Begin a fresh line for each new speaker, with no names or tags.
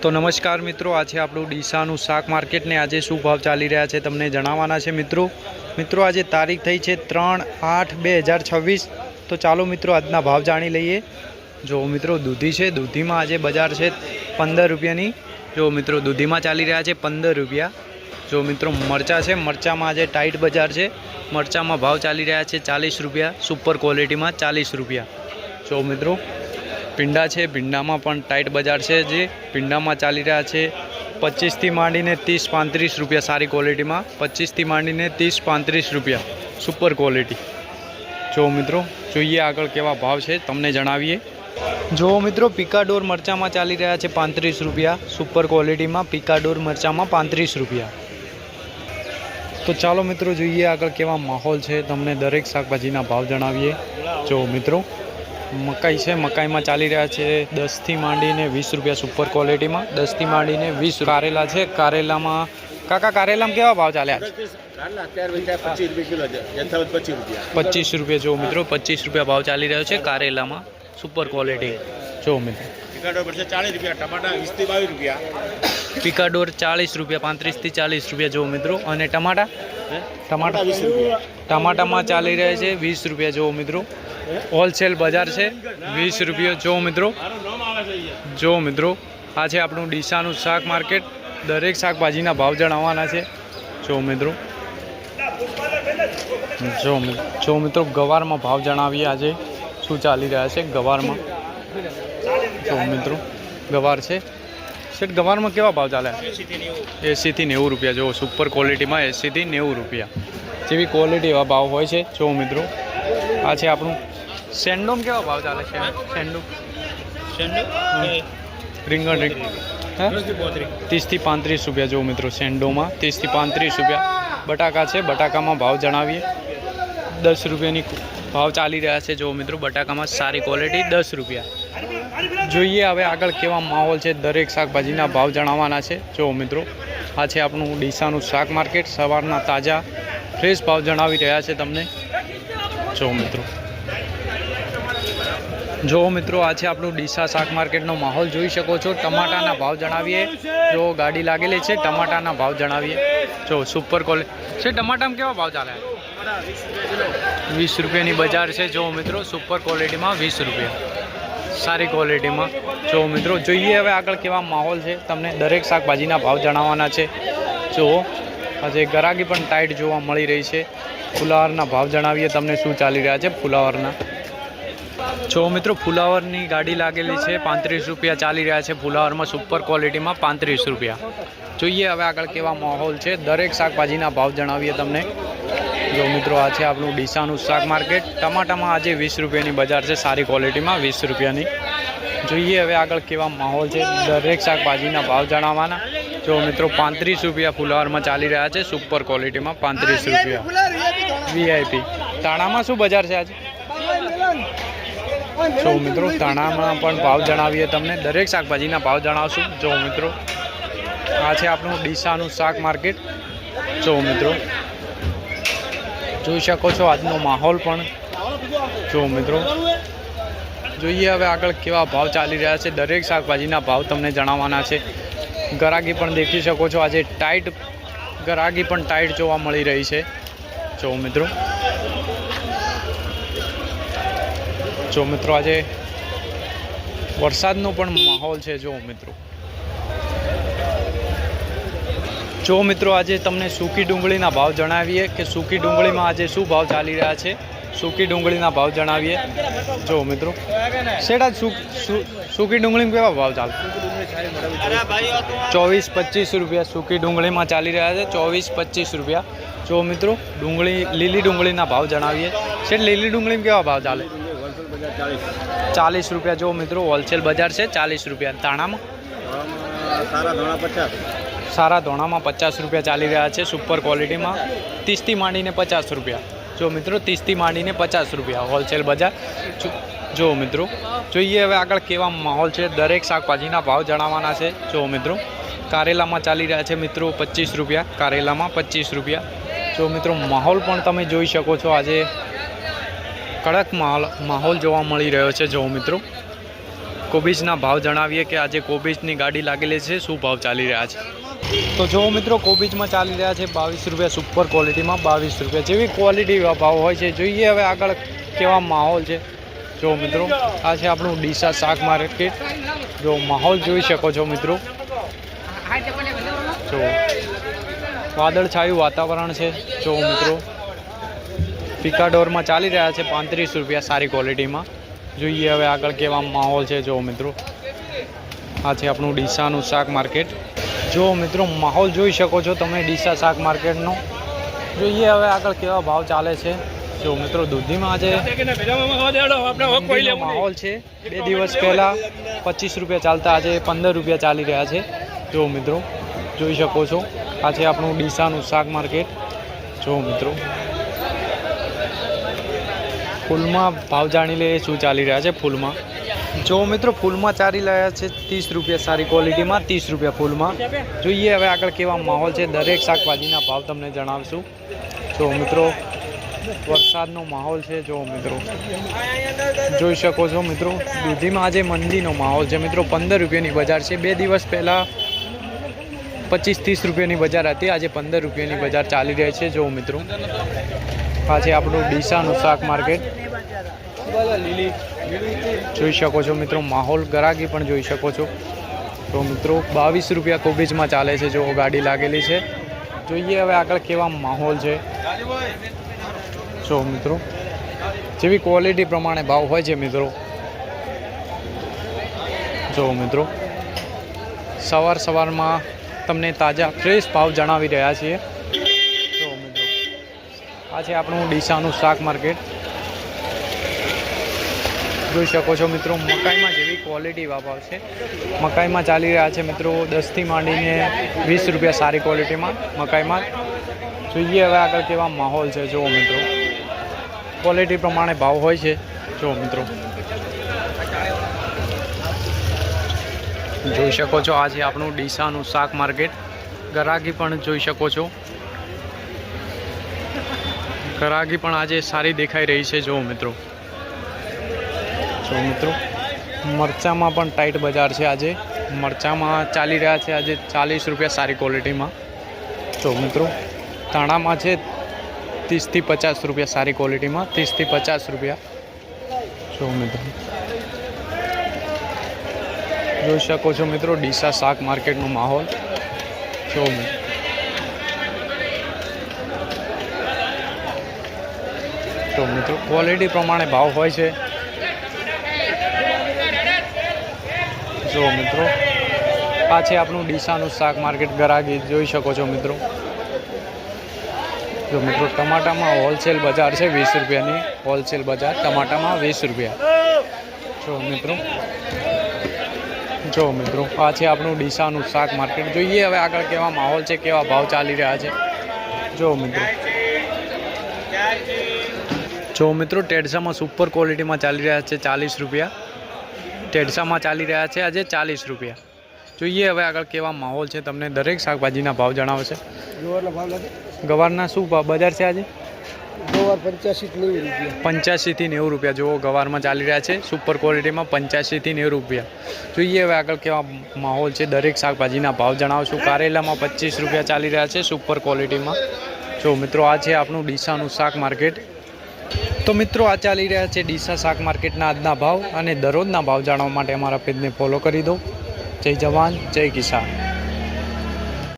तो नमस्कार मित्रों, आज આપણું ડીસાનું શાક માર્કેટ ને આજે શું ભાવ ચાલી રહ્યા છે તમને જણાવવાના છે મિત્રો આજે તારીખ થઈ છે 3/8/2026। તો ચાલો મિત્રો આજના ભાવ જાણી લઈએ। જો મિત્રો દૂધી છે, દૂધીમાં આજે બજાર છે 15 રૂપિયાની। જો મિત્રો દૂધીમાં ચાલી રહ્યા છે 15 રૂપિયા। જો મિત્રો મરચા છે, મરચામાં આજે ટાઈટ બજાર છે, મરચામાં ભાવ ચાલી રહ્યા છે 40 રૂપિયા, સુપર ક્વોલિટીમાં 40 રૂપિયા। જો મિત્રો पींडा है, पींडा में पण टाइट बजार है, जे पींडा में चाली रहा है 25 थी मांडीने 30-35 रुपया सारी क्वॉलिटी में, 25 थी मांडीने 30-35 रुपया सुपर क्वॉलिटी। जो मित्रों जोईए आगळ केवा भाव है तमने जणावीए। जो मित्रों पिकाडोर मरचा में चाली रहा है 35 रुपया, सुपर क्वॉलिटी में पिकाडोर मरचा में 35 रुपया। तो चलो मित्रों जोईए आगळ केवा माहौल है तमने दरेक शाकभाजीना भाव जणावीए। जो मित्रों मकाई है, मकाई में चाली रहा है 10 थी मांडीने 20 रुपया सुपर क्वॉलिटी में, 10 थी मांडीने 20। कारेला है, कारेला में काका कारेला में केवा भाव चाले? 25 रुपया। जो मित्रों 25 रुपया भाव चाली रहा है कारेला में सुपर क्वॉलिटी। जो मित्रों पिकाडोर 40 रुपया, 35 थी 40 रुपया। जो मित्रों अने टमाटा टमाटा में चाली रहे है 20 रुपया। जो मित्रों होलसेल बजार है 20 रुपया। जो मित्रों आज आपणु डीसानु शाक मार्केट, दरेक शाकभाजीना भाव जणाववाना छे। जो मित्रों गवार में भाव जणावीए आजे शू चाली रहा है गवार में। जो मित्रों गवार है सेट, गवार में केवा भाव चाले? 80 थी 90 रुपया। जो सुपर क्वॉलिटी में 80 थी 90 रुपया जेवी क्वॉलिटी एवा भाव होय छे। जो मित्रों आज आपणु सेंडो में केवा भाव चाले? રીંગણ 30 થી 35 रुपया। जो मित्रों सेंडो में 30 થી 35 रुपया। बटाका है, बटाका में भाव जणावीए। 10 रुपया भाव चाली रहा है। जो मित्रों बटाका में सारी क्वॉलिटी 10 रुपया। जोईए हवे आगळ केवा माहौल है, दरेक शाकभाजीना भाव जणाववाना छे। जो मित्रों आज आपणु डीसानु शाक मार्केट, सवारना ताजा फ्रेश भाव जणावी रह्या छे तमने। जो मित्रों आज आपणु डीसा शाक मार्केटनो माहौल जोई शको छो। टमाटाना भाव जणावीए। जो गाड़ी लागेली छे टमाटाना भाव जणावीए। जो सुपर क्वॉलिटी छे टमाटामां केवा भाव चाले? 20 रुपयानी बजार है। जो मित्रों सुपर क्वॉलिटी में 20 रुपया सारी क्वॉलिटी में। जो मित्रों जोईए हवे आगळ केवा माहौल है तमने दरेक शाकभाजीना भाव जणाववाना छे। जो आज गरागी पण टाइट जोवा मळी रही है। फुलावरना भाव जणावीए तमने शू चाली रह्या छे फुलावरना। जो मित्रों फुलावरनी गाड़ी लागेली है 35 रुपया चाली रहा है फुलावर में, सुपर क्वॉलिटी में 35 रुपया। जोईए हवे आगळ केवा माहौल है, दरेक शाकभाजीना भाव जणावीए तमने। जो मित्रों आज आपणु डीसानु शाक मार्केट, टमाटा में आज 20 रुपयानी बजार है, सारी क्वॉलिटी में 20 रुपयानी। जोईए हवे आगळ केवा माहौल है, दरेक शाकभाजीना भाव जणाववाना। जो मित्रों 35 रुपया फुलावर में चाली रहा है, सुपर क्वॉलिटी में 35 रुपया VIP। ताणा में शू बजार है आज? जो मित्रों ताणा में पण भाव जणावीए तमने, दरेक शाकभाजीना भाव जणावशुं। जो मित्रों आज आपणु डीसानु शाक मार्केट। जो मित्रों जोई शको छो आजनो माहौल पण। जो मित्रों जोईए हवे आगळ केवा भाव चाली रह्या छे, दरेक शाकभाजीना भाव तमने जणाववाना छे। गरागी पण देखी शको छो आज टाइट, गरागी पण टाइट जोवा मळी रही है। जो मित्रों आज वरसादनो पण माहौल है। जो मित्रों आज तमने सूकी डूंगळीना भाव जणावीए कि सूकी डूंगळी में आज शू भाव चाली रहा है। सूकी डूंगळीना भाव जणावीए। जो मित्रों सेटा सूकी डूंगळी में केवा भाव चाले? 24-25 रुपया सूकी डूंगळी में चाली रहा है, 24-25 रुपया। जो मित्रों डूंगळी, लीली डूंगळीना भाव जणावीए। सेट लीली डूंगळी में केवा भाव चाले? 40 रुपया। जो मित्रों होलसेल बजार से 40 रुपया। ताणा में सारा धोणा में 50 रुपया चाली रहा है, सुपर क्वॉलिटी में 30 थी मांडीने 50 रुपया। जो मित्रों 30 थी मांडीने 50 रुपया होलसेल बजार। जो मित्रों जोईए हवे आगळ केवा माहौल है, दरेक शाकभाजीना भाव जणाववाना छे। जो मित्रों कारेला में चाली रहा है मित्रों 25 रुपया, कारेला में 25 रुपया। जो मित्रों माहौल पण तमे जोई शको छो आज कड़क माहौल जोवा मळी रह्यो छे। जो मित्रों કોબીજના ભાવ જણાવીએ કે આજે કોબીજની ગાડી લાગેલી છે, શું ભાવ ચાલી રહ્યા છે. તો જો મિત્રો કોબીજમાં ચાલી રહ્યા છે 22 રૂપિયા, સુપર ક્વોલિટીમાં 22 રૂપિયા. જેવી ક્વોલિટી ભાવ હોય છે. જોઈએ હવે આગળ કેવા માહોલ છે. જો મિત્રો આ છે આપણું ડીસા શાક માર્કેટ. જો માહોલ જોઈ શકો છો મિત્રો. જો વાદળછાયું વાતાવરણ છે. જો મિત્રો પિકાડોરમાં ચાલી રહ્યા છે 35 રૂપિયા સારી ક્વોલિટીમાં. જોઈએ હવે આગળ કેવા માહોલ છે. જો મિત્રો આ છે આપણું ડીસાનું શાક માર્કેટ. જો મિત્રો માહોલ જોઈ શકો છો તમે ડીસા શાક માર્કેટનો. જોઈએ હવે આગળ કેવા ભાવ ચાલે છે. જો મિત્રો દૂધીમાં આજે માહોલ છે. 2 દિવસ પહેલાં 25 રૂપિયા ચાલતા આજે 15 રૂપિયા ચાલી રહ્યા છે. જો મિત્રો જોઈ શકો છો આ છે આપણું ડીસાનું શાક માર્કેટ. જો મિત્રો ફૂલમાં ભાવ જાણી લઈએ શું ચાલી રહ્યા છે ફૂલમાં. જો મિત્રો ફૂલમાં ચાલી રહ્યા છે 30 રૂપિયા સારી ક્વોલિટીમાં, 30 રૂપિયા ફૂલમાં. જોઈએ હવે આગળ કેવા માહોલ છે. દરેક શાકભાજીના ભાવ તમને જણાવશું. જો મિત્રો વરસાદનો માહોલ છે. જો મિત્રો જોઈ શકો છો મિત્રો દૂધીમાં આજે મંદીનો માહોલ છે મિત્રો. 15 રૂપિયાની બજાર છે. 2 દિવસ પહેલાં 25-30 રૂપિયાની બજાર હતી. આજે 15 રૂપિયાની બજાર ચાલી રહી છે. જો મિત્રો આ છે આપણું ડીસાનું શાક માર્કેટ. જોઈ શકો છો મિત્રો માહોલ ગરાગી પણ જોઈ શકો છો. તો મિત્રો 22 રૂપિયા કોબીજમાં ચાલે છે. જો ગાડી લાગેલી છે. જોઈએ હવે આગળ કેવા માહોલ છે. જો મિત્રો જેવી ક્વોલિટી પ્રમાણે ભાવ હોય છે મિત્રો. જો મિત્રો સવારમાં તમને તાજા ફ્રેશ ભાવ જણાવી રહ્યા છીએ. જો મિત્રો આ છે આપણું ડીસાનું શાક માર્કેટ. જોઈ શકો છો મિત્રો મકાઈમાં જેવી ક્વોલિટી ભાવ છે. મકાઈમાં ચાલી રહ્યા છે મિત્રો 10થી માંડીને 20 રૂપિયા સારી ક્વોલિટીમાં મકાઈમાં. જોઈએ હવે આગળ કેવા માહોલ છે. જો મિત્રો ક્વોલિટી પ્રમાણે ભાવ હોય છે. જો મિત્રો જોઈ શકો છો આ છે આપણું ડીસાનું શાક માર્કેટ. ગરાગી પણ જોઈ શકો છો. ગરાગી પણ આજે સારી દેખાઈ રહી છે. જો મિત્રો મરચામાં પણ ટાઈટ બજાર છે આજે. મરચામાં ચાલી રહ્યા છે આજે 40 રૂપિયા સારી ક્વોલિટીમાં. જો મિત્રો ધાણામાં છે 30 થી 50 રૂપિયા સારી ક્વોલિટીમાં, 30 થી 50 રૂપિયા. જો મિત્રો જોઈ શકો છો મિત્રો ડીસા શાક માર્કેટનો માહોલ. જો મિત્રો ક્વોલિટી પ્રમાણે ભાવ હોય છે. જો મિત્રો આ છે આપણું ડીસાનું શાક માર્કેટ. ગરાગી જોઈ શકો છો મિત્રો. જો મિત્રો ટમાટામાં હોલસેલ બજાર છે 20 રૂપિયાની હોલસેલ બજાર. ટમાટામાં 20 રૂપિયા. જો મિત્રો આ છે આપણું ડીસાનું શાક માર્કેટ. જોઈએ હવે આગળ કેવા માહોલ છે, કેવા ભાવ ચાલી રહ્યા છે. જો મિત્રો ટેડસામાં સુપર ક્વોલિટીમાં ચાલી રહ્યા છે 40 રૂપિયા. ટેડસામાં ચાલી રહ્યા છે આજે 40 રૂપિયા. જોઈએ હવે આગળ કેવા માહોલ છે. તમને દરેક શાકભાજીના ભાવ જણાવશે. ગવારના શું ભાવ બજાર છે આજે?
ગવાર 85 થી 90 રૂપિયા.
85 થી 90 રૂપિયા. જો ગવારમાં ચાલી રહ્યા છે સુપર ક્વોલિટીમાં 85 થી 90 રૂપિયા. જોઈએ હવે આગળ કેવા માહોલ છે. દરેક શાકભાજીના ભાવ જણાવશું. કારેલામાં 25 રૂપિયા ચાલી રહ્યા છે સુપર ક્વોલિટીમાં. જો મિત્રો આ છે આપણું ડીસાનું શાક માર્કેટ. તો મિત્રો આ ચાલી રહ્યા છે ડીસા શાક માર્કેટના આજના ભાવ. અને દરરોજના ભાવ જાણવા માટે અમારા પેજને ફોલો કરી દો. જય જવાન જય કિસાન.